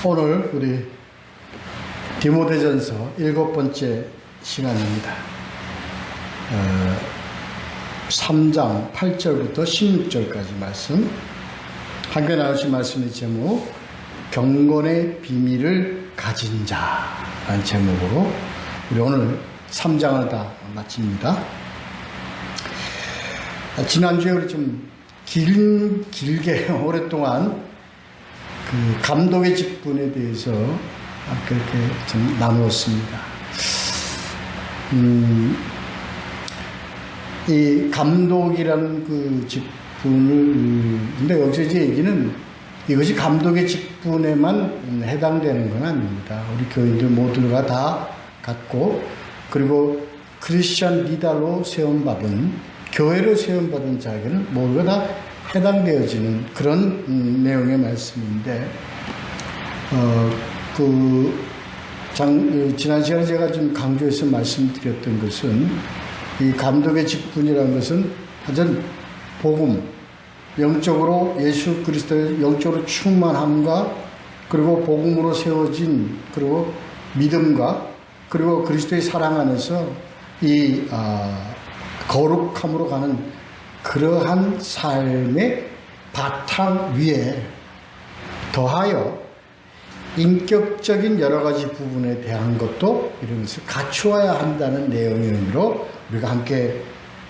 오늘 우리 디모데전서 7번째 시간입니다. 3장 8절부터 16절까지 말씀. 함께 나누신 말씀의 제목, 경건의 비밀을 가진 자라는 제목으로 우리 오늘 3장을 다 마칩니다. 지난주에 우리 좀 길게 오랫동안 그 감독의 직분에 대해서 그렇게 좀 나누었습니다. 이 감독이라는 그 직분을, 근데 여기서 이제 얘기는 이것이 감독의 직분에만 해당되는 건 아닙니다. 우리 교인들 모두가 다 갖고, 그리고 크리스찬 리더로 세움받은, 교회로 세움받은 자에게는 모두가 다 해당되어지는 그런 내용의 말씀인데, 지난 시간에 제가 좀 강조해서 말씀드렸던 것은, 이 감독의 직분이라는 것은 하여튼 복음, 영적으로 예수 그리스도의 영적으로 충만함과, 그리고 복음으로 세워진, 그리고 믿음과, 그리고 그리스도의 사랑 안에서 이 거룩함으로 가는 그러한 삶의 바탕 위에 더하여 인격적인 여러 가지 부분에 대한 것도 이런 것을 갖추어야 한다는 내용의 의미로 우리가 함께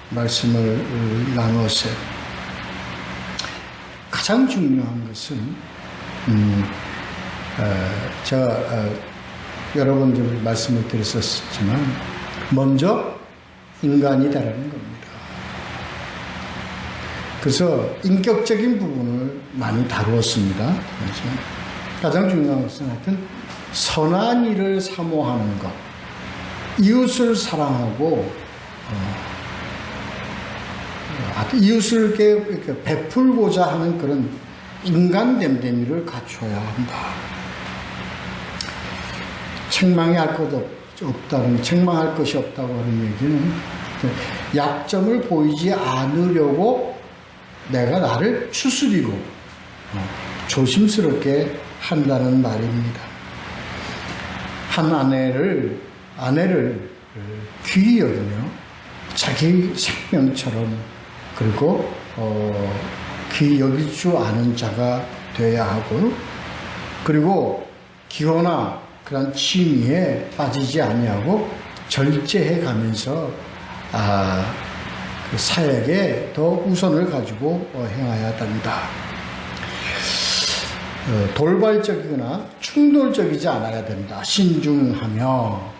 말씀을 나누었어요. 가장 중요한 것은 제가 여러 번 좀 말씀을 드렸었지만 먼저 인간이다라는 겁니다. 그래서 인격적인 부분을 많이 다루었습니다. 가장 중요한 것은 하여튼 선한 일을 사모하는 것, 이웃을 사랑하고 이웃을 이렇게 베풀고자 하는 그런 인간 됨됨이를 갖춰야 한다. 책망할 것 없다는, 책망할 것이 없다고 하는 얘기는 약점을 보이지 않으려고 내가 나를 추스리고 조심스럽게 한다는 말입니다. 한 아내를 귀히 여기며 자기 생명처럼, 그리고 귀히 여길 줄 아는 자가 되어야 하고, 그리고 기호나 그런 취미에 빠지지 아니하고 절제해 가면서 그 사역에 더 우선을 가지고 행해야 된다. 돌발적이거나 충돌적이지 않아야 된다. 신중하며,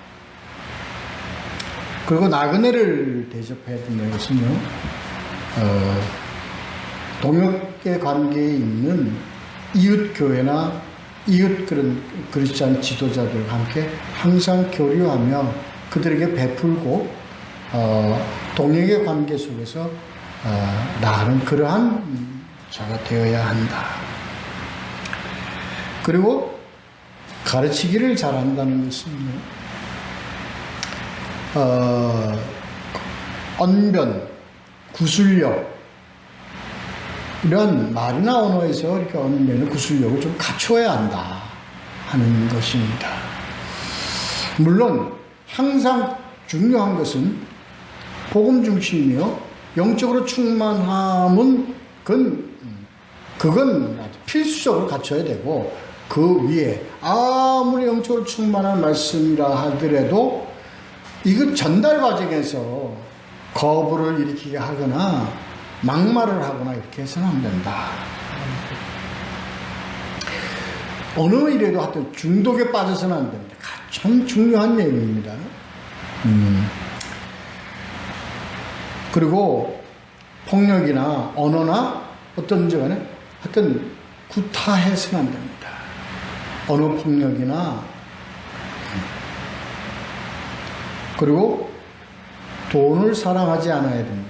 그리고 나그네를 대접해야 된다는 것은요, 동역의 관계에 있는 이웃 교회나 이웃 그런 크리스찬 지도자들과 함께 항상 교류하며 그들에게 베풀고 동역의 관계 속에서 나아가는 그러한 자가 되어야 한다. 그리고 가르치기를 잘한다는 것은 언변, 구술력, 이런 말이나 언어에서 이렇게 언변의 구술력을 좀 갖춰야 한다 하는 것입니다. 물론 항상 중요한 것은 복음 중심이며 영적으로 충만함은 그건 필수적으로 갖춰야 되고, 그 위에 아무리 영적으로 충만한 말씀이라 하더라도 이거 전달 과정에서 거부를 일으키게 하거나 막말을 하거나 이렇게 해서는 안 된다. 어느 일에도 하여튼 중독에 빠져서는 안 됩니다. 참 중요한 내용입니다. 그리고 폭력이나 언어나 어떤 문제간에 하여튼 구타해서는 안 됩니다. 언어 폭력이나, 그리고 돈을 사랑하지 않아야 됩니다.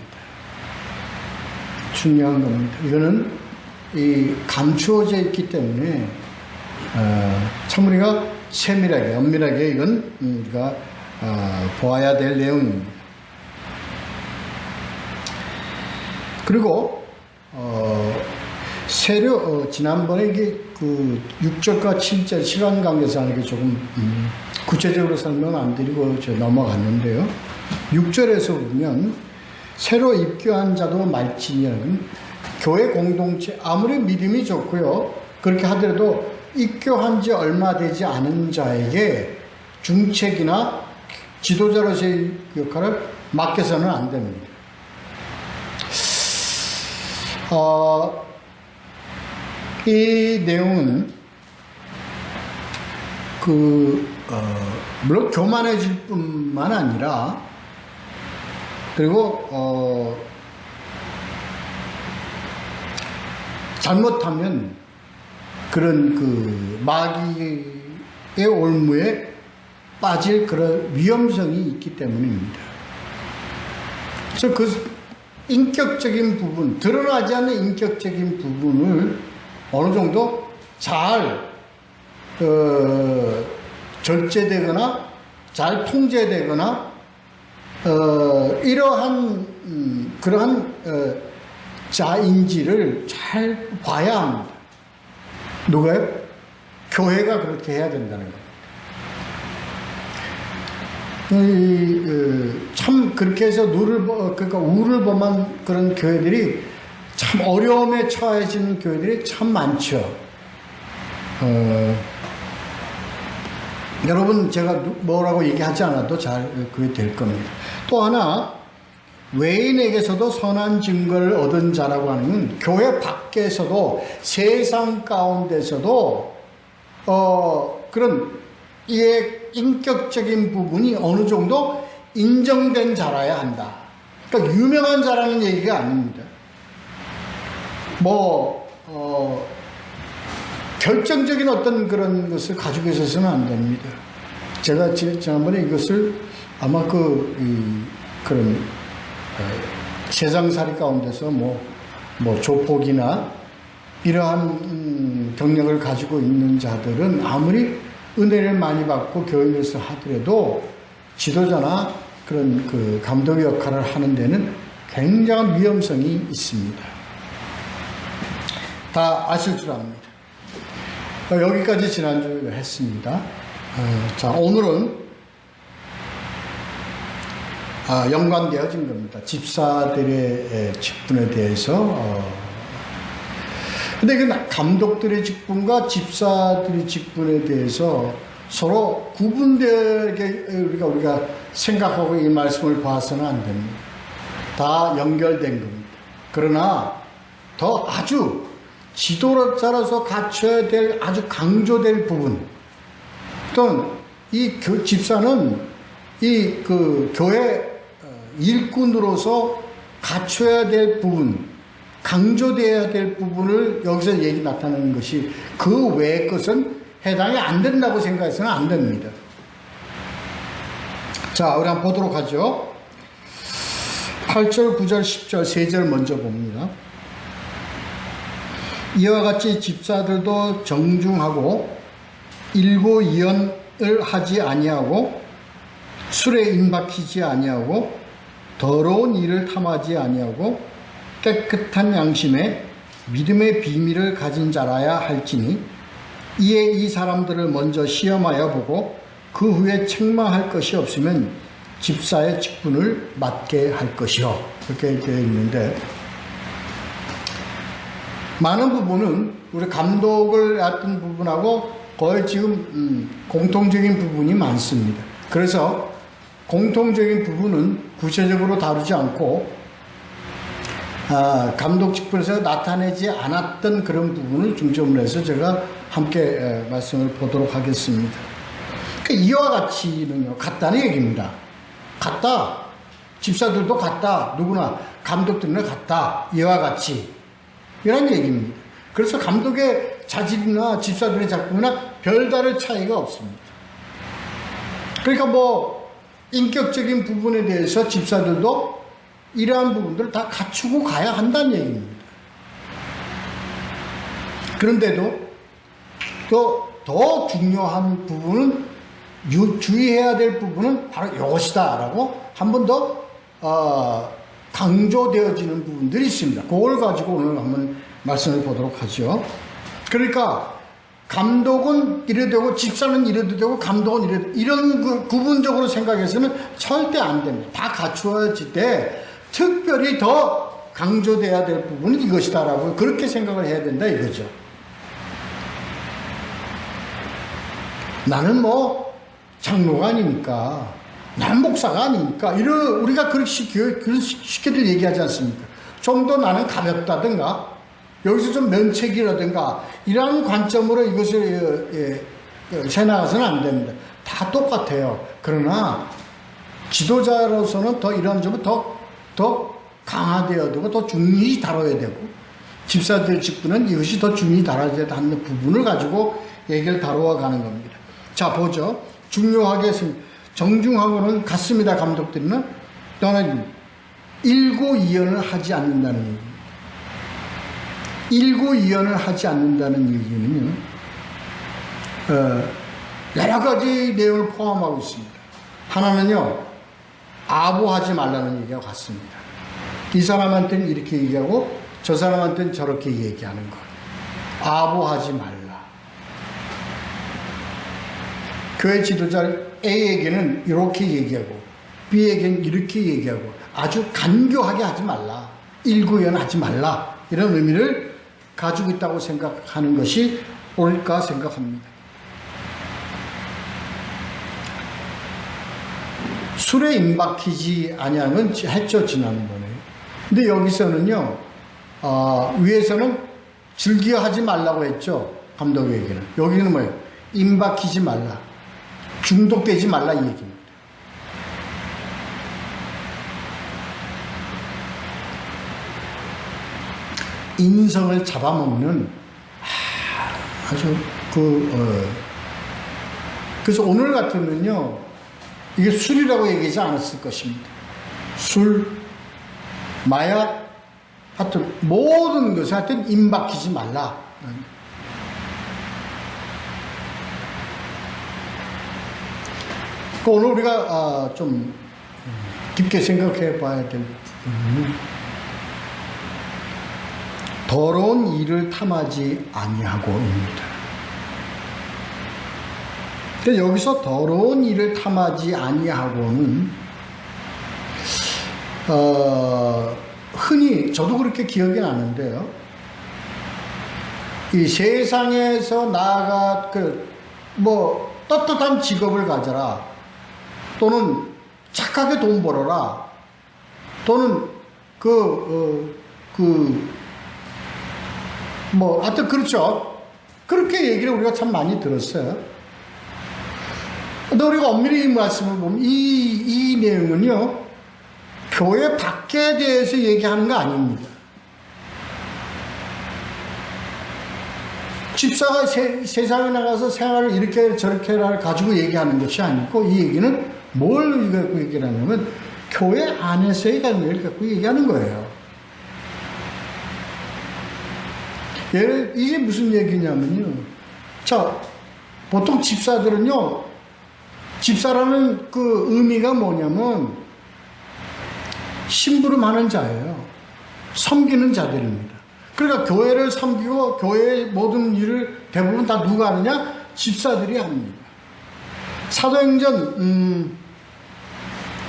중요한 겁니다. 이거는 이 감추어져 있기 때문에 참 우리가 세밀하게, 엄밀하게 이건 우리가 보아야 될 내용입니다. 그리고 지난번에 이게 그 6절과 7절 시간 관계상 이게 조금 구체적으로 설명 안 드리고 넘어갔는데요. 6절에서 보면 새로 입교한 자도 말지니는 교회 공동체 아무리 믿음이 좋고요. 그렇게 하더라도 입교한 지 얼마 되지 않은 자에게 중책이나 지도자로서의 역할을 맡겨서는 안 됩니다. 이 내용은 물론 교만해질 뿐만 아니라 그리고 잘못하면 그런 그 마귀의 올무에 빠질 그런 위험성이 있기 때문입니다. 그래서 그 인격적인 부분, 드러나지 않는 인격적인 부분을 어느 정도 잘 절제되거나 잘 통제되거나 이러한 그러한 자인지를 잘 봐야 합니다. 누가요? 교회가 그렇게 해야 된다는 겁니다. 참 그렇게 해서 그러니까 우를 범한 그런 교회들이 참 어려움에 처해진 교회들이 참 많죠. 여러분 제가 뭐라고 얘기하지 않아도 잘 그게 될 겁니다. 또 하나 외인에게서도 선한 증거를 얻은 자라고 하는 건 교회 밖에서도 세상 가운데서도 그런 이의 인격적인 부분이 어느 정도 인정된 자라야 한다. 그러니까 유명한 자라는 얘기가 아닙니다. 결정적인 어떤 그런 것을 가지고 있어서는 안 됩니다. 제가 지난번에 이것을 아마 그런 세상살이 가운데서 조폭이나 이러한 경력을 가지고 있는 자들은 아무리 은혜를 많이 받고 교회에서 하더라도 지도자나 그런 그 감독 역할을 하는 데는 굉장한 위험성이 있습니다. 다 아실 줄 압니다. 여기까지 지난주에 했습니다. 자, 오늘은 연관되어진 겁니다. 집사들의 직분에 대해서. 근데 그 감독들의 직분과 집사들의 직분에 대해서 서로 구분되게 우리가 생각하고 이 말씀을 봐서는 안 됩니다. 다 연결된 겁니다. 그러나 더 아주 지도자로서 갖춰야 될 아주 강조될 부분 또는 이 집사는 이 교회 일꾼으로서 갖춰야 될 부분 강조되어야 될 부분을 여기서 얘기 나타내는 것이 그 외의 것은 해당이 안 된다고 생각해서는 안 됩니다. 자, 우리 한번 보도록 하죠. 8절, 9절, 10절, 3절 먼저 봅니다. 이와 같이 집사들도 정중하고 일고이연을 하지 아니하고 술에 임박히지 아니하고 더러운 일을 탐하지 아니하고 깨끗한 양심에 믿음의 비밀을 가진 자라야 할지니 이에 이 사람들을 먼저 시험하여 보고 그 후에 책망할 것이 없으면 집사의 직분을 맡게 할 것이요. 그렇게 되어 있는데 많은 부분은 우리 감독을 맡은 부분하고 거의 지금 공통적인 부분이 많습니다. 그래서 공통적인 부분은 구체적으로 다루지 않고 감독 직분에서 나타내지 않았던 그런 부분을 중점으로 해서 제가 함께 말씀을 보도록 하겠습니다. 그러니까 이와 같이는요, 같다는 얘기입니다. 같다. 집사들도 같다. 누구나 감독들은 같다. 이와 같이. 이런 얘기입니다. 그래서 감독의 자질이나 집사들의 작품이나 별다른 차이가 없습니다. 그러니까 인격적인 부분에 대해서 집사들도 이러한 부분들을 다 갖추고 가야 한다는 얘기입니다. 그런데도 더 중요한 부분은 주의해야 될 부분은 바로 이것이다 라고 한 번 더 강조되어지는 부분들이 있습니다. 그걸 가지고 오늘 한번 말씀을 보도록 하죠. 그러니까 감독은 이래도 되고 집사는 이래도 되고 감독은 이래도 되고 이런 그 구분적으로 생각해서는 절대 안 됩니다. 다 갖추어질 때 특별히 더 강조돼야 될 부분은 이것이다라고 그렇게 생각을 해야 된다 이거죠. 나는 뭐 장로가 아니니까, 나는 목사가 아니니까 우리가 그렇게 쉽게들 얘기하지 않습니까? 좀 더 나는 가볍다든가 여기서 좀 면책이라든가 이러한 관점으로 이것을 해나가서는 안 됩니다. 다 똑같아요. 그러나 지도자로서는 더 이런 점은 더 강화되어야 되고 더 중히 다뤄야 되고, 집사들 직분은 이것이 더 중히 다뤄야 하는 부분을 가지고 얘기를 다루어 가는 겁니다. 자, 보죠. 중요하게 정중하고는 같습니다. 감독들은 또는 일고이연을 하지 않는다는 얘기입니다. 일고이연을 하지 않는다는 얘기는요, 여러 가지 내용을 포함하고 있습니다. 하나는요, 아부하지 말라는 얘기와 같습니다. 이 사람한테는 이렇게 얘기하고 저 사람한테는 저렇게 얘기하는 것. 아부하지 말라. 교회 지도자 A에게는 이렇게 얘기하고 B에게는 이렇게 얘기하고 아주 간교하게 하지 말라. 일구연하지 말라. 이런 의미를 가지고 있다고 생각하는 것이 옳을까 생각합니다. 술에 임박히지 아니하면 했죠, 지난번에. 근데 여기서는요, 위에서는 즐겨 하지 말라고 했죠, 감독에게는. 여기는 뭐예요? 임박히지 말라. 중독되지 말라 이 얘기입니다. 인성을 잡아먹는 아주 그래서 오늘 같으면요, 이게 술이라고 얘기하지 않았을 것입니다. 술, 마약, 하여튼 모든 것에 하여튼 임박히지 말라. 오늘 우리가 좀 깊게 생각해 봐야 될 부분은 더러운 일을 탐하지 아니하고입니다. 여기서 더러운 일을 탐하지 아니하고는 흔히 저도 그렇게 기억이 나는데요, 이 세상에서 나아가 떳떳한 직업을 가져라, 또는 착하게 돈 벌어라, 또는 하여튼 그렇죠. 그렇게 얘기를 우리가 참 많이 들었어요. 근데 우리가 엄밀히 이 말씀을 보면 이 내용은요, 교회 밖에 대해서 얘기하는 거 아닙니다. 집사가 세상에 나가서 생활을 이렇게 저렇게 가지고 얘기하는 것이 아니고, 이 얘기는 뭘 갖고 얘기를 하냐면 교회 안에서의 관계를 갖고 얘기하는 거예요. 이게 무슨 얘기냐면요, 자, 보통 집사들은요, 집사라는 그 의미가 뭐냐면 심부름하는 자예요. 섬기는 자들입니다. 그러니까 교회를 섬기고 교회의 모든 일을 대부분 다 누가 하느냐? 집사들이 합니다. 사도행전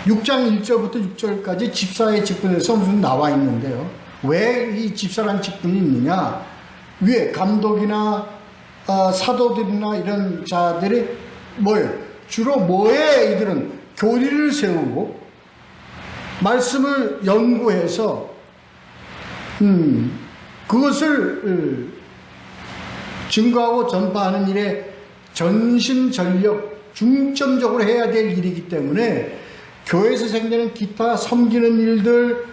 6장 1절부터 6절까지 집사의 직분에서 무슨 나와 있는데요, 왜 이 집사라는 직분이 있느냐? 위에 감독이나 사도들이나 이런 자들이 뭐예요? 주로 뭐에 이들은 교리를 세우고 말씀을 연구해서 그것을 증거하고 전파하는 일에 전심전력 중점적으로 해야 될 일이기 때문에 교회에서 생기는 기타 섬기는 일들,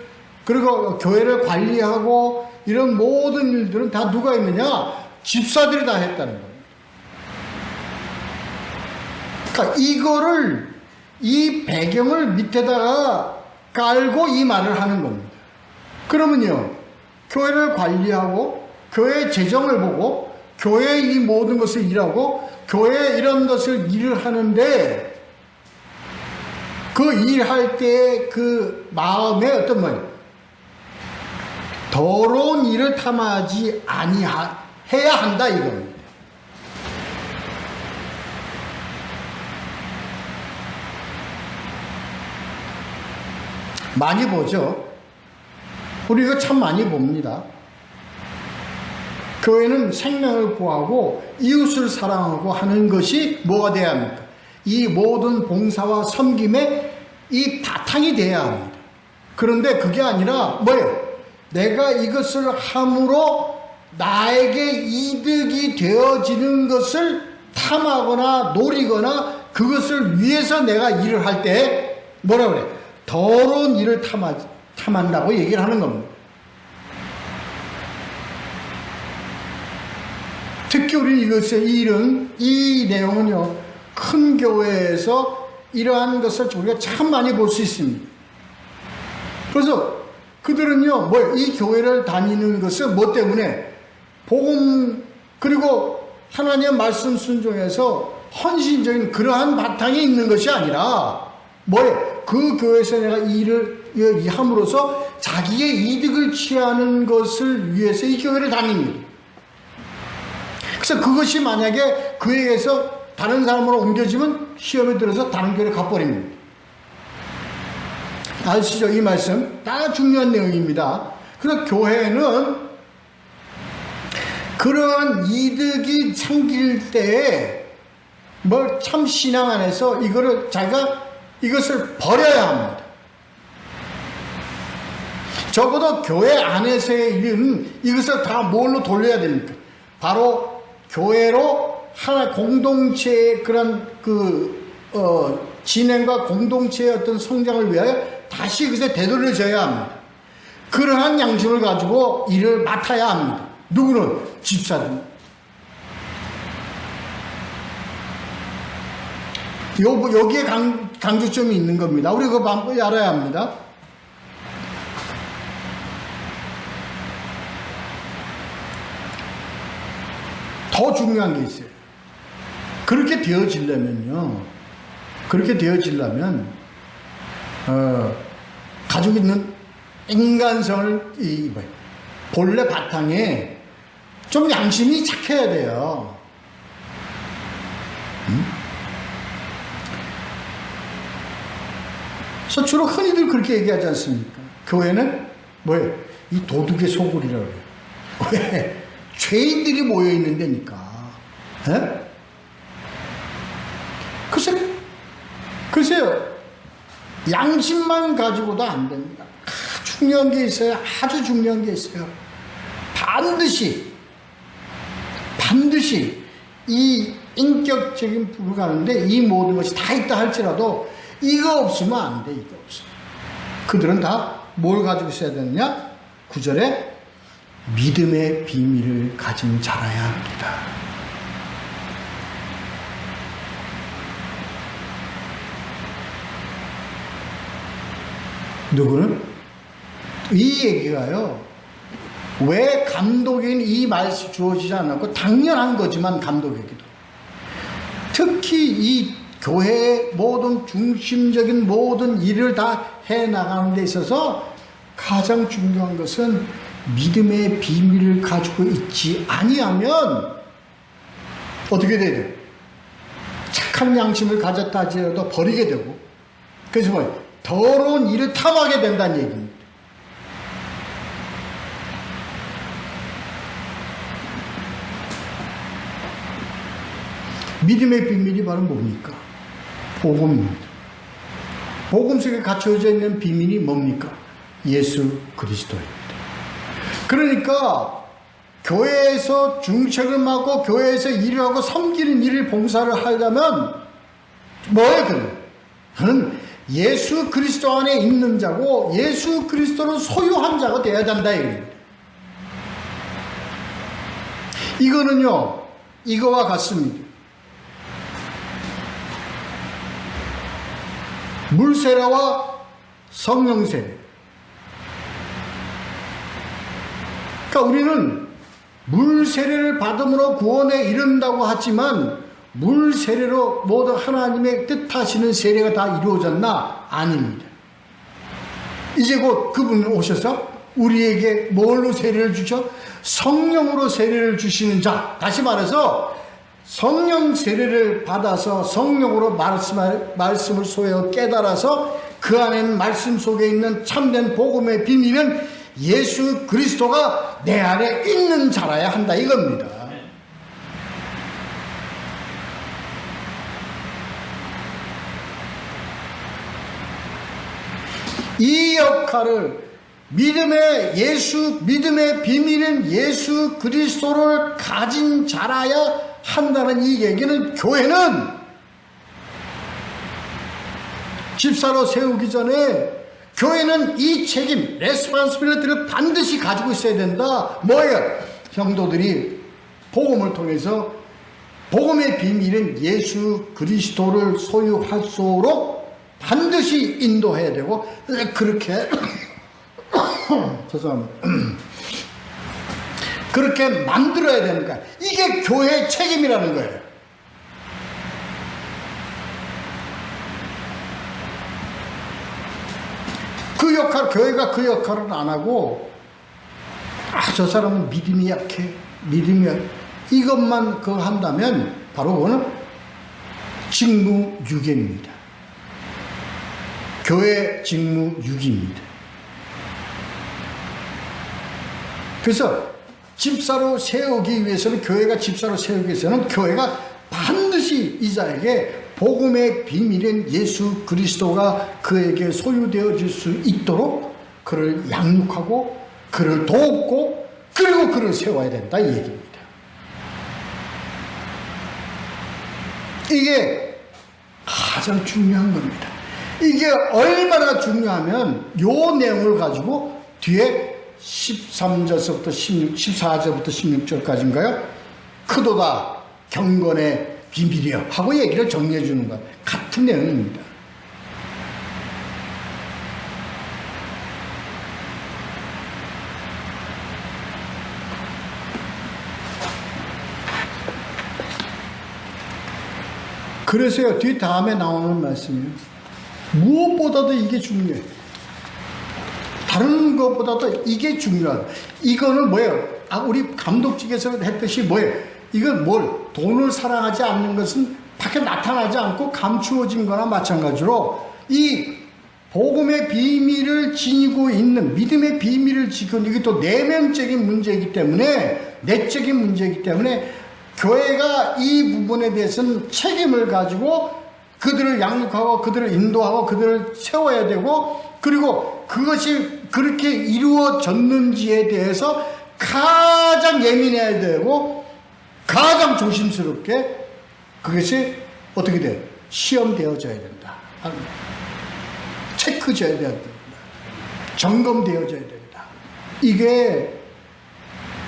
그리고 교회를 관리하고 이런 모든 일들은 다 누가 있느냐? 집사들이 다 했다는 겁니다. 그러니까 이 배경을 밑에다가 깔고 이 말을 하는 겁니다. 그러면요, 교회를 관리하고 교회의 재정을 보고 교회의 이 모든 것을 일하고 교회에 이런 것을 일을 하는데, 그 일할 때의 그 마음의 어떤 더러운 일을 탐하지 아니해야 한다 이겁니다. 많이 보죠. 우리 이거 참 많이 봅니다. 교회는 생명을 구하고 이웃을 사랑하고 하는 것이 뭐가 돼야 합니까? 이 모든 봉사와 섬김의 이 바탕이 돼야 합니다. 그런데 그게 아니라 뭐예요? 내가 이것을 함으로 나에게 이득이 되어지는 것을 탐하거나 노리거나 그것을 위해서 내가 일을 할 때 뭐라 그래? 더러운 일을 탐한다고 얘기를 하는 겁니다. 특히 우리 이 내용은요, 큰 교회에서 이러한 것을 우리가 참 많이 볼 수 있습니다. 그래서 그들은요, 이 교회를 다니는 것은 뭐 때문에? 복음, 그리고 하나님의 말씀 순종해서 헌신적인 그러한 바탕이 있는 것이 아니라, 그 교회에서 내가 일을 함으로써 자기의 이득을 취하는 것을 위해서 이 교회를 다닙니다. 그래서 그것이 만약에 그에게서 다른 사람으로 옮겨지면 시험에 들어서 다른 교회를 가버립니다. 아시죠? 이 말씀 다 중요한 내용입니다. 그래서 교회는 그러한 이득이 생길 때에 참 신앙 안에서 자기가 이것을 버려야 합니다. 적어도 교회 안에서의 일은 이것을 다 뭘로 돌려야 됩니까? 바로 교회로 하나 공동체의 그런 진행과 공동체의 어떤 성장을 위하여 다시 그것에 되돌려져야 합니다. 그러한 양심을 가지고 일을 맡아야 합니다. 누구는? 집사들. 여기에 강조점이 있는 겁니다. 우리 그거 반드시 알아야 합니다. 더 중요한 게 있어요. 그렇게 되어지려면 가지고 있는 인간성을 본래 바탕에 좀 양심이 착해야 돼요. 그래서 주로 흔히들 그렇게 얘기하지 않습니까? 교회는 이 도둑의 소굴이라고 해요. 왜? 죄인들이 모여있는 데니까. 글쎄요. 양심만 가지고도 안 됩니다. 중요한 게 있어요. 아주 중요한 게 있어요. 반드시 이 인격적인 부분을 가는데 이 모든 것이 다 있다 할지라도 이거 없으면 안 돼. 이거 없으면. 그들은 다 뭘 가지고 있어야 되느냐? 9절에 믿음의 비밀을 가진 자라야 합니다. 누구는? 이 얘기가요, 왜 감독인 이 말씀이 주어지지 않았고 당연한 거지만 감독이기도. 특히 이 교회의 모든 중심적인 모든 일을 다 해나가는 데 있어서 가장 중요한 것은 믿음의 비밀을 가지고 있지 아니하면 어떻게 돼요? 착한 양심을 가졌다 하더라도 버리게 되고, 그래서 더러운 일을 탐하게 된다는 얘기입니다. 믿음의 비밀이 바로 뭡니까? 복음입니다. 복음 속에 갖춰져 있는 비밀이 뭡니까? 예수 그리스도입니다. 그러니까 교회에서 중책을 맡고 교회에서 일을 하고 섬기는 일을 봉사를 하려면 뭐예요? 그는 예수 그리스도 안에 있는 자고 예수 그리스도를 소유한 자가 되어야 된다 이겁니다. 이거는요, 이거와 같습니다. 물세례와 성령세례. 그러니까 우리는 물세례를 받음으로 구원에 이른다고 하지만 물세례로 모두 하나님의 뜻하시는 세례가 다 이루어졌나? 아닙니다. 이제 곧 그분이 오셔서 우리에게 뭘로 세례를 주셔? 성령으로 세례를 주시는 자. 다시 말해서 성령 세례를 받아서 성령으로 말씀을 소유하여 깨달아서 그 안에는 말씀 속에 있는 참된 복음의 비밀은 예수 그리스도가 내 안에 있는 자라야 한다 이겁니다. 이 역할을 믿음의 비밀은 예수 그리스도를 가진 자라야 한다는 이 얘기는 교회는 집사로 세우기 전에 교회는 이 책임, 레스폰시빌리티를 반드시 가지고 있어야 된다. 뭐예요? 성도들이 복음을 통해서 복음의 비밀은 예수 그리스도를 소유할수록 반드시 인도해야 되고 그렇게 죄송합니다. 그렇게 만들어야 되는 거야. 이게 교회의 책임이라는 거예요. 그 역할, 교회가 그 역할을 안 하고, 저 사람은 믿음이 약해. 이것만 한다면, 바로 그거는 직무유기입니다. 교회 직무유기입니다. 그래서 집사로 세우기 위해서는, 교회가 집사로 세우기 위해서는 교회가 반드시 이 자에게 복음의 비밀인 예수 그리스도가 그에게 소유되어질 수 있도록 그를 양육하고 그를 돕고 그리고 그를 세워야 된다 이 얘기입니다. 이게 가장 중요한 겁니다. 이게 얼마나 중요하면 요 내용을 가지고 뒤에 13절부터 14절부터 16절까지인가요? 크도다 경건의 비밀이여 하고 얘기를 정리해 주는 것 같은 내용입니다. 그래서요, 뒤 다음에 나오는 말씀이요. 무엇보다도 이게 중요해요. 다른 것보다도 이게 중요해요. 이거는 뭐예요? 우리 감독직에서 했듯이 뭐예요? 이건 돈을 사랑하지 않는 것은 밖에 나타나지 않고 감추어진 거나 마찬가지로 이 복음의 비밀을 지니고 있는 믿음의 비밀을 지고 이게 또 내면적인 문제이기 때문에 내적인 문제이기 때문에 교회가 이 부분에 대해서는 책임을 가지고 그들을 양육하고 그들을 인도하고 그들을 세워야 되고 그리고 그것이 그렇게 이루어졌는지에 대해서 가장 예민해야 되고 가장 조심스럽게 그것이 어떻게 돼요? 시험되어져야 된다. 체크되어야 된다. 점검되어져야 된다. 이게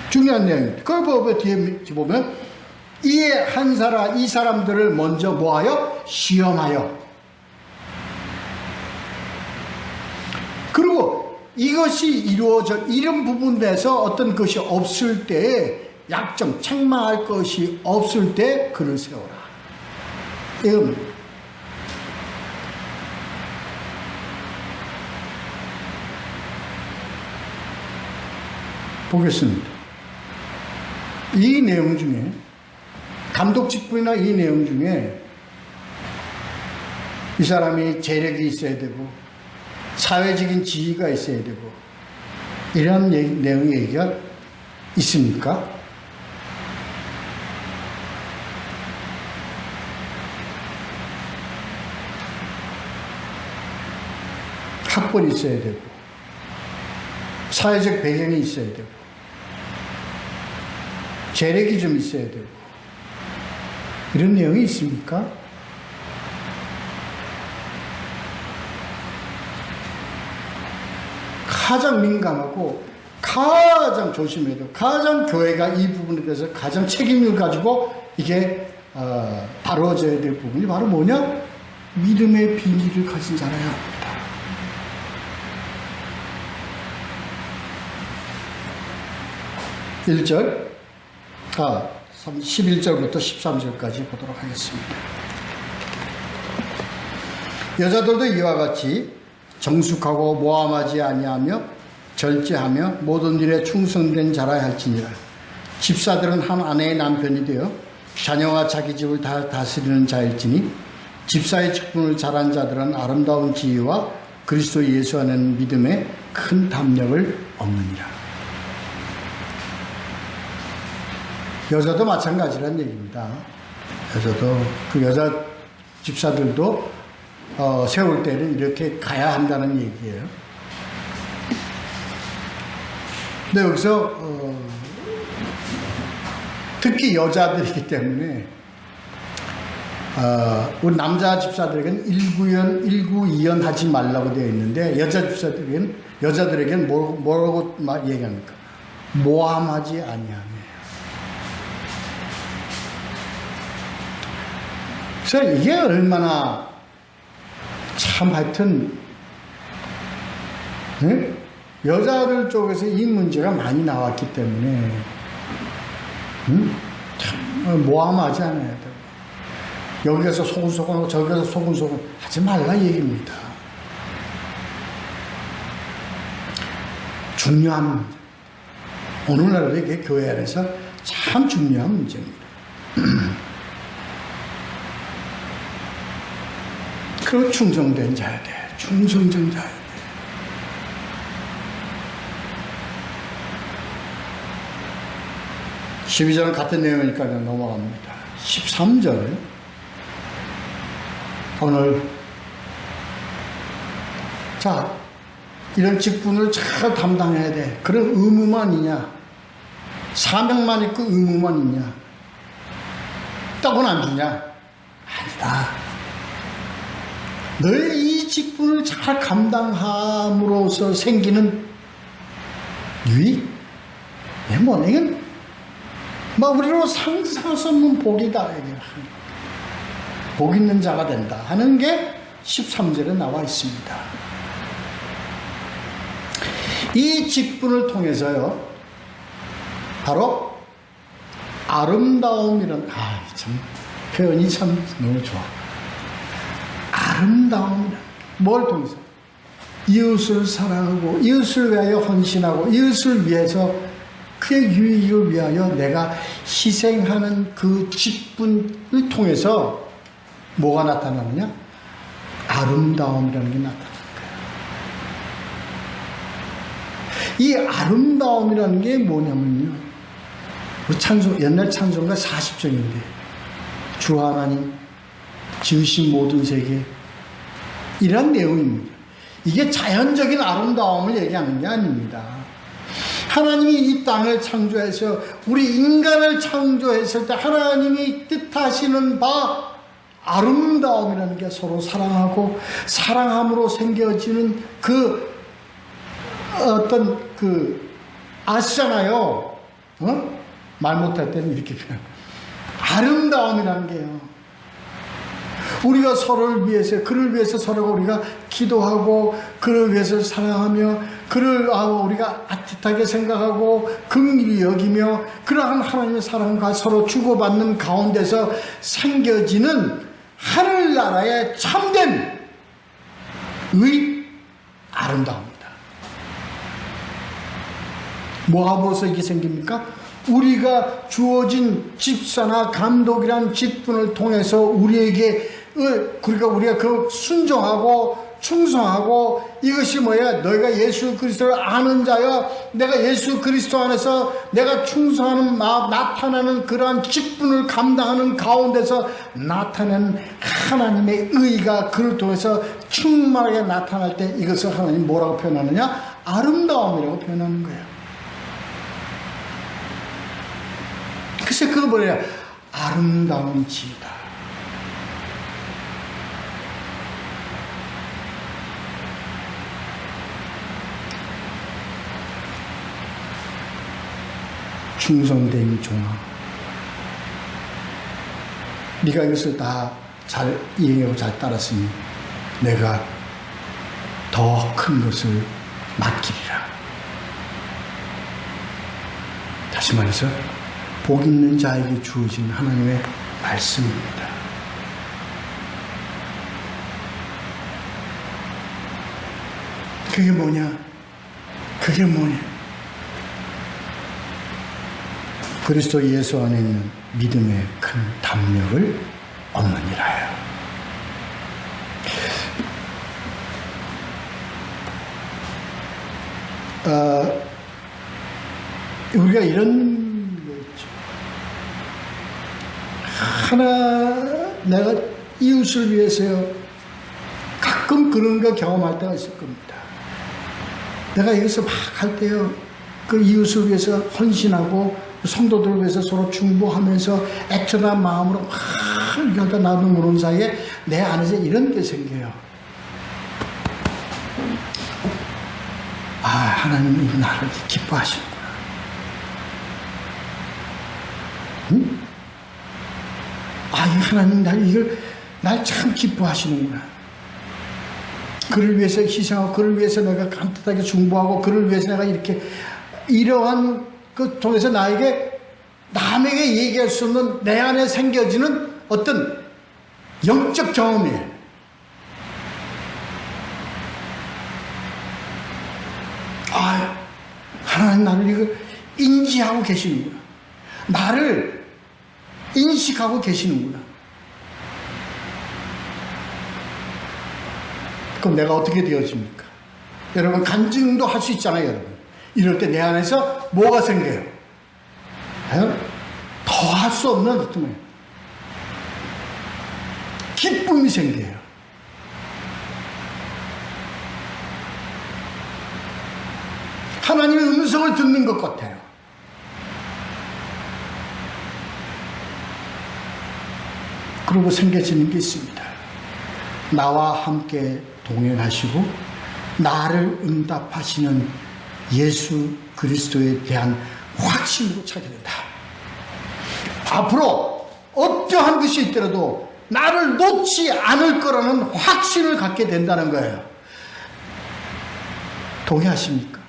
중요한 내용입니다. 그걸 뒤에 보면 이 사람들을 먼저 뭐하여? 시험하여. 그리고 이것이 이루어져 이런 부분에서 어떤 것이 없을 때에 약점, 책망할 것이 없을 때 그를 세워라. 이겁니다. 보겠습니다. 이 내용 중에 감독직분이나 이 내용 중에 이 사람이 재력이 있어야 되고 사회적인 지위가 있어야 되고 이런 내용의 얘기가 있습니까? 학벌이 있어야 되고 사회적 배경이 있어야 되고 재력이 좀 있어야 되고 이런 내용이 있습니까? 가장 민감하고 가장 조심해야 되고 가장 교회가 이 부분에 대해서 가장 책임을 가지고 이게 다뤄져야 될 부분이 바로 뭐냐? 믿음의 비밀을 가진 자라야 합니다. 11절부터 13절까지 보도록 하겠습니다. 여자들도 이와 같이 정숙하고 모함하지 아니하며 절제하며 모든 일에 충성된 자라 할지니라. 집사들은 한 아내의 남편이 되어 자녀와 자기 집을 다 다스리는 자일지니 집사의 직분을 잘한 자들은 아름다운 지위와 그리스도 예수 안에는 믿음에 큰 담력을 얻느니라. 여자도 마찬가지란 얘기입니다. 여자도 그 여자 집사들도 세울 때는 이렇게 가야 한다는 얘기예요. 근데 여기서 특히 여자들이기 때문에 우리 남자 집사들에게는 1구2연 하지 말라고 되어 있는데 여자들에게는 뭐라고 얘기합니까? 모함하지 아니하며. 그래서 이게 얼마나 참 하여튼 네? 여자들 쪽에서 이 문제가 많이 나왔기 때문에 참 모함하지 않아야 돼요. 여기에서 소근소근하고 저기에서 소근소근 하지 말라 얘기입니다. 중요한 문제. 오늘날도 이게 교회 안에서 참 중요한 문제입니다. 그리고 충성된 자야 돼. 충성된 자야 돼. 12절은 같은 내용이니까 그냥 넘어갑니다. 13절. 오늘 자 이런 직분을 잘 담당해야 돼. 그런 의무만 있냐? 사명만 있고 의무만 있냐? 떡은 안 주냐? 아니다. 너의 이 직분을 잘 감당함으로써 생기는 유익? 이건 막 우리로 상상할 수 없는 복이다. 복 있는 자가 된다 하는 게 13절에 나와 있습니다. 이 직분을 통해서요, 바로 아름다움이란, 참 표현이 참 너무 좋아. 아름다움이란 뭘 통해서? 이웃을 사랑하고 이웃을 위하여 헌신하고 이웃을 위해서 그의 유익을 위하여 내가 희생하는 그 직분을 통해서 뭐가 나타나느냐? 아름다움이라는 게 나타나는 거예요. 이 아름다움이라는 게 뭐냐면요, 옛날 찬송가 40절인데 주 하나님 지으신 모든 세계, 이런 내용입니다. 이게 자연적인 아름다움을 얘기하는 게 아닙니다. 하나님이 이 땅을 창조해서 우리 인간을 창조했을 때 하나님이 뜻하시는 바 아름다움이라는 게 서로 사랑하고 사랑함으로 생겨지는 그 어떤 아시잖아요. 말 못할 때는 이렇게 표현. 아름다움이라는 게요. 우리가 서로를 위해서, 그를 위해서 서로가 우리가 기도하고, 그를 위해서 사랑하며, 그를 우리가 아뜻하게 생각하고, 긍휼히 여기며, 그러한 하나님의 사랑과 서로 주고받는 가운데서 생겨지는 하늘나라의 참된 아름다움입니다. 뭐하고서 이게 생깁니까? 우리가 주어진 집사나 감독이란 직분을 통해서 우리에게 우리가 그 순종하고 충성하고, 이것이 뭐야? 너희가 예수 그리스도를 아는 자여, 내가 예수 그리스도 안에서 내가 충성하는 마음, 나타나는 그러한 직분을 감당하는 가운데서 나타나는 하나님의 의가 그를 통해서 충만하게 나타날 때 이것을 하나님 뭐라고 표현하느냐? 아름다움이라고 표현하는 거예요. 글쎄 그거 뭐야? 아름다운 지이다. 충성된 종아, 네가 이것을 다 잘 이행하고 잘 따랐으니 내가 더 큰 것을 맡기리라. 다시 말해서 복 있는 자에게 주어진 하나님의 말씀입니다. 그게 뭐냐? 그게 뭐냐? 그리스도 예수 안에 있는 믿음의 큰 담력을 얻느니라요. 우리가 이런 거 있죠. 하나 내가 이웃을 위해서요. 가끔 그런 거 경험할 때가 있을 겁니다. 내가 여기서 막 할 때요. 그 이웃을 위해서 헌신하고 성도들을 위해서 서로 중보하면서 애틋한 마음으로 막 이러다 나도 모르는 사이에 내 안에서 이런 게 생겨요. 아, 하나님이 나를 기뻐하시는구나. 응? 아, 하나님 날 참 기뻐하시는구나. 그를 위해서 희생하고 그를 위해서 내가 감뜻하게 중보하고 그를 위해서 내가 이렇게 이러한 그 통해서 남에게 얘기할 수 없는 내 안에 생겨지는 어떤 영적 경험이에요. 아, 하나님 나를 이거 인지하고 계시는구나. 나를 인식하고 계시는구나. 그럼 내가 어떻게 되어집니까? 여러분, 간증도 할 수 있잖아요, 여러분. 이럴 때 내 안에서 뭐가 생겨요? 더 할 수 없는 어떤 기쁨이 생겨요. 하나님의 음성을 듣는 것 같아요. 그리고 생겨지는 게 있습니다. 나와 함께 동행하시고 나를 응답하시는 예수 그리스도에 대한 확신으로 차게 된다. 앞으로 어떠한 것이 있더라도 나를 놓지 않을 거라는 확신을 갖게 된다는 거예요. 동의하십니까?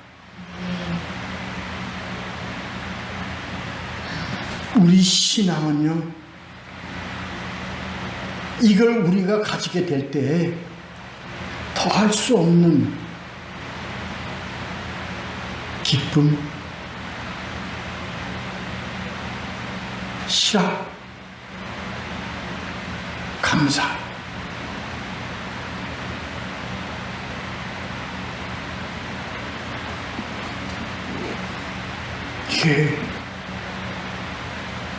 우리 신앙은요, 이걸 우리가 가지게 될 때 더 할 수 없는 기쁨, 실학, 감사,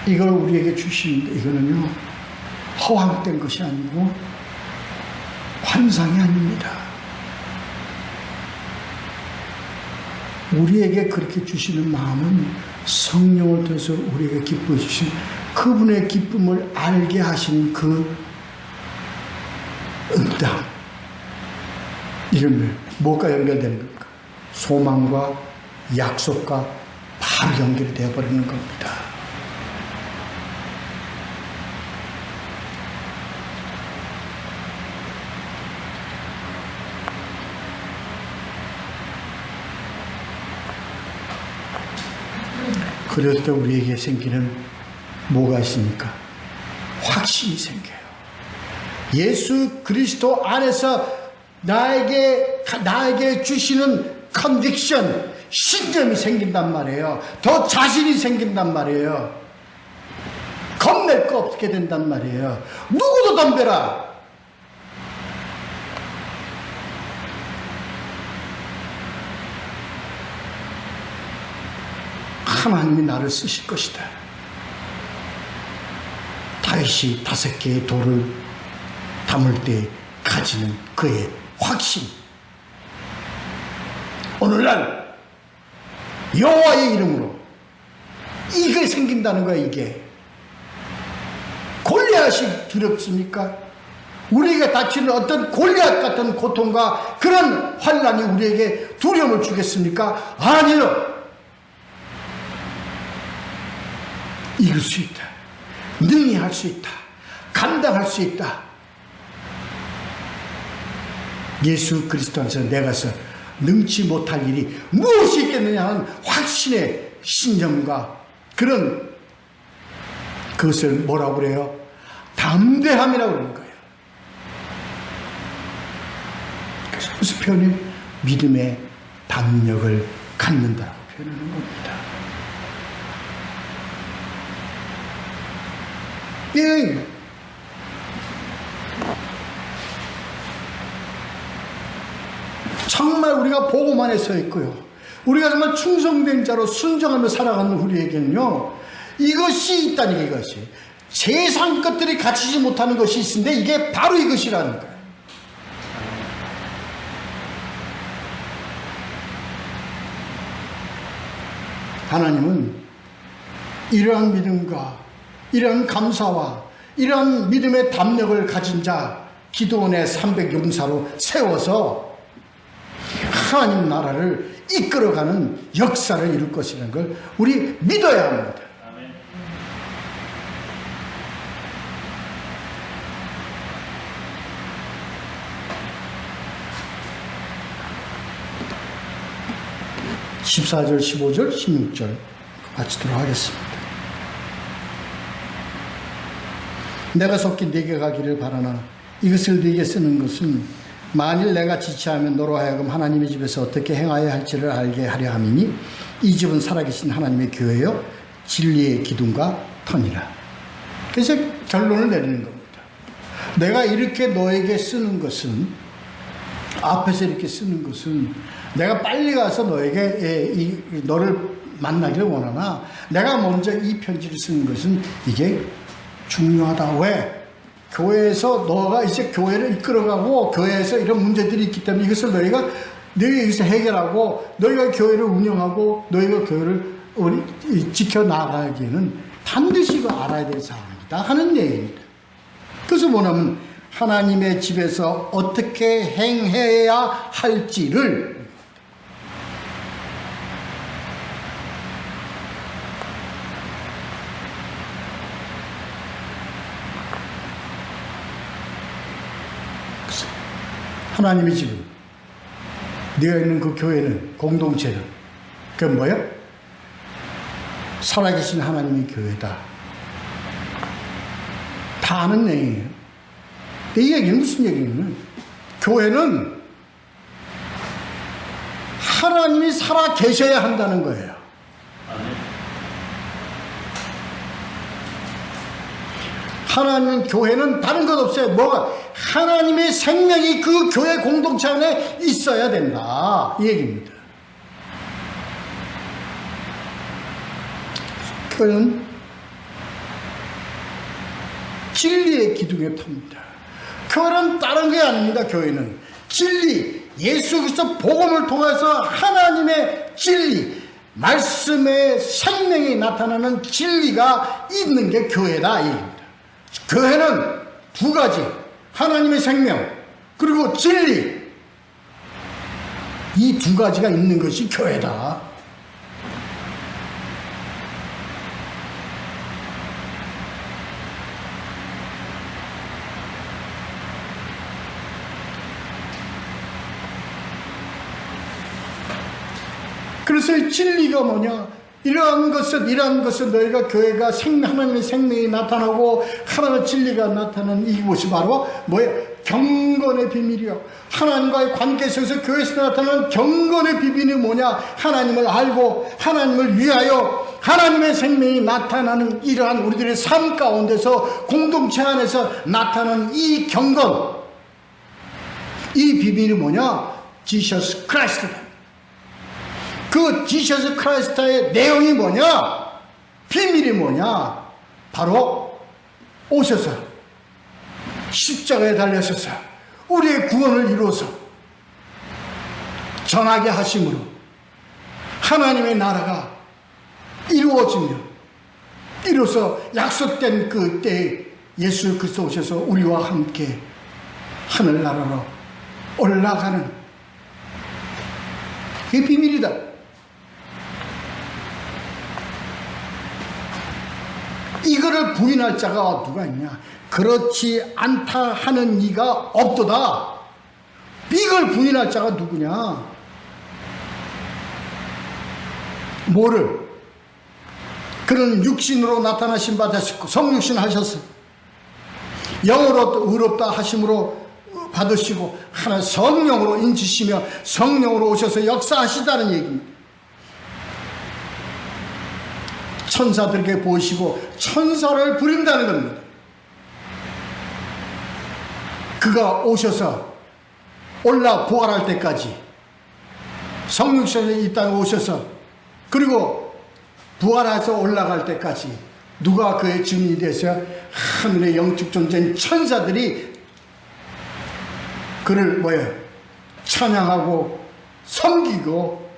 이걸 우리에게 주시는데 이거는요 허황된 것이 아니고 환상이 아닙니다. 우리에게 그렇게 주시는 마음은 성령을 통해서 우리에게 기뻐해 주신 그분의 기쁨을 알게 하시는 그 응답, 이런 뭐가 연결되는 겁니까? 소망과 약속과 바로 연결이 되어버리는 겁니다. 그럴 때 우리에게 생기는 뭐가 있습니까? 확신이 생겨요. 예수 그리스도 안에서 나에게 주시는 컨빅션, 신념이 생긴단 말이에요. 더 자신이 생긴단 말이에요. 겁낼 거 없게 된단 말이에요. 누구도 덤벼라. 하나님이 나를 쓰실 것이다. 다윗이 5개의 돌을 담을 때 가지는 그의 확신. 오늘날 여호와의 이름으로 이게 생긴다는 거야. 이게 골리앗이 두렵습니까? 우리에게 닥치는 어떤 골리앗 같은 고통과 그런 환난이 우리에게 두려움을 주겠습니까? 아니요. 이길 수 있다. 능히 할 수 있다. 감당할 수 있다. 예수 그리스도 안에서 내가서 능치 못할 일이 무엇이 있겠느냐 하는 확신의 신념과 그것을 뭐라고 그래요? 담대함이라고 그러는 거예요. 그래서 표현이 믿음의 담력을 갖는다라고 표현하는 겁니다. 예. 정말 우리가 보고만 해 서 있고요. 우리가 정말 충성된 자로 순종하며 살아가는 우리에게는요, 이것이 있다니까, 이것이. 세상 것들이 갖추지 못하는 것이 있는데 이게 바로 이것이라는 거예요. 하나님은 이러한 믿음과 이러한 감사와 이러한 믿음의 담력을 가진 자 기드온의 300용사로 세워서 하나님 나라를 이끌어가는 역사를 이룰 것이라는 걸 우리 믿어야 합니다. 아멘. (14절) (15절) (16절) 마치도록 하겠습니다. 내가 속히 네게 가기를 바라나 이것을 네게 쓰는 것은 만일 내가 지체하면 너로 하여금 하나님의 집에서 어떻게 행하여야 할지를 알게 하려 함이니 이 집은 살아계신 하나님의 교회요 진리의 기둥과 터니라. 그래서 결론을 내리는 겁니다. 내가 이렇게 너에게 쓰는 것은, 앞에서 이렇게 쓰는 것은 내가 빨리 가서 너에게 너를 만나기를 원하나 내가 먼저 이 편지를 쓰는 것은 이게 중요하다. 왜? 교회에서 너가 이제 교회를 이끌어가고 교회에서 이런 문제들이 있기 때문에 이것을 너희가 여기서 해결하고 너희가 교회를 운영하고 너희가 교회를 지켜나가기에는 반드시 알아야 될 사항이다 하는 얘기입니다. 그래서 뭐냐면 하나님의 집에서 어떻게 행해야 할지를 하나님의 집은, 네가 있는 그 교회는, 공동체는 그게 뭐야? 살아계신 하나님의 교회다. 다 아는 얘기예요. 이 얘기는 무슨 얘기냐면 교회는 하나님이 살아 계셔야 한다는 거예요. 하나님 교회는 다른 것 없어요. 뭐가? 하나님의 생명이 그 교회 공동체 안에 있어야 된다. 이 얘기입니다. 교회는 진리의 기둥에 탑니다. 교회는 다른 게 아닙니다. 교회는 진리, 예수 그리스도 복음을 통해서 하나님의 진리, 말씀의 생명이 나타나는 진리가 있는 게 교회다. 이 얘기입니다. 교회는 두 가지, 하나님의 생명 그리고 진리, 이 두 가지가 있는 것이 교회다. 그래서 이 진리가 뭐냐? 이러한 것은 너희가 교회가 하나님의 생명이 나타나고 하나님의 진리가 나타나는 이것이 바로 뭐예요? 경건의 비밀이요. 하나님과의 관계 속에서 교회에서 나타나는 경건의 비밀이 뭐냐? 하나님을 알고 하나님을 위하여 하나님의 생명이 나타나는 이러한 우리들의 삶 가운데서 공동체 안에서 나타나는 이 경건, 이 비밀이 뭐냐? 지저스 크라이스트다. 그 지저스 크라이스트의 내용이 뭐냐? 비밀이 뭐냐? 바로 오셔서 십자가에 달려서서 우리의 구원을 이루어서 전하게 하심으로 하나님의 나라가 이루어지며 이로써 약속된 그 때에 예수 그리스도 오셔서 우리와 함께 하늘나라로 올라가는 그게 비밀이다. 이거를 부인할 자가 누가 있냐? 그렇지 않다 하는 이가 없도다. 이걸 부인할 자가 누구냐? 뭐를? 그는 육신으로 나타나신 바 되셨고 성육신 하셨어. 영으로 의롭다 하심으로 받으시고 하나 성령으로 인치시며 성령으로 오셔서 역사하시다는 얘기입니다. 천사들에게 보이시고 천사를 부린다는 겁니다. 그가 오셔서 올라 부활할 때까지 성육신에 이 땅에 오셔서 그리고 부활해서 올라갈 때까지 누가 그의 증인이 되어서 하늘의 영적 존재인 천사들이 그를 찬양하고 섬기고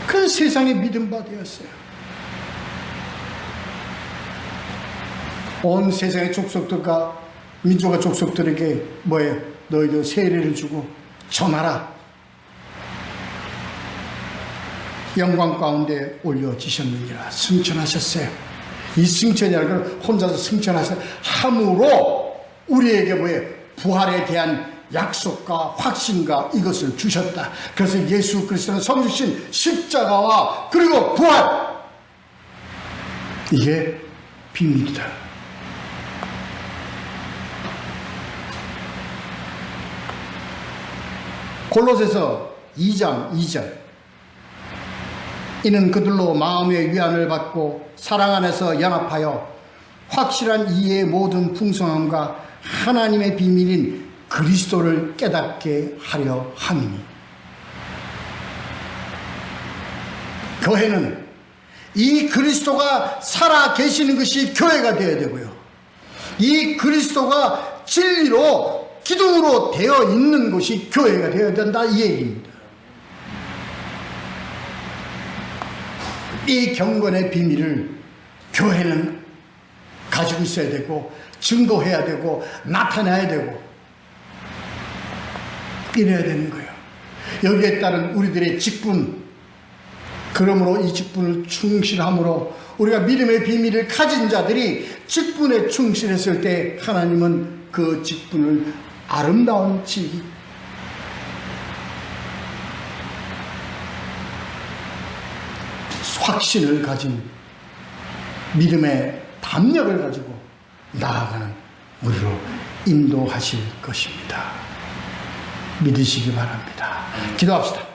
그 세상에 믿음 바 되었어요. 온 세상의 족속들과 민족의 족속들에게 너희들 세례를 주고 전하라. 영광 가운데 올려지셨느니라. 승천하셨어요. 이 승천이라는 걸 혼자서 승천하셔 함으로 우리에게 부활에 대한 약속과 확신과 이것을 주셨다. 그래서 예수 그리스도는 섬기신 십자가와 그리고 부활, 이게 비밀이다. 골로새서 2장 2절, 이는 그들로 마음의 위안을 받고 사랑 안에서 연합하여 확실한 이해의 모든 풍성함과 하나님의 비밀인 그리스도를 깨닫게 하려 함이니. 교회는 이 그리스도가 살아 계시는 것이 교회가 되어야 되고요, 이 그리스도가 진리로 기둥으로 되어 있는 것이 교회가 되어야 된다, 이 얘기입니다. 이 경건의 비밀을 교회는 가지고 있어야 되고 증거해야 되고 나타내야 되고 이래야 되는 거예요. 여기에 따른 우리들의 직분, 그러므로 이 직분을 충실함으로 우리가 믿음의 비밀을 가진 자들이 직분에 충실했을 때 하나님은 그 직분을 아름다운 지 확신을 가진 믿음의 담력을 가지고 나아가는 우리로 인도하실 것입니다. 믿으시기 바랍니다. 기도합시다.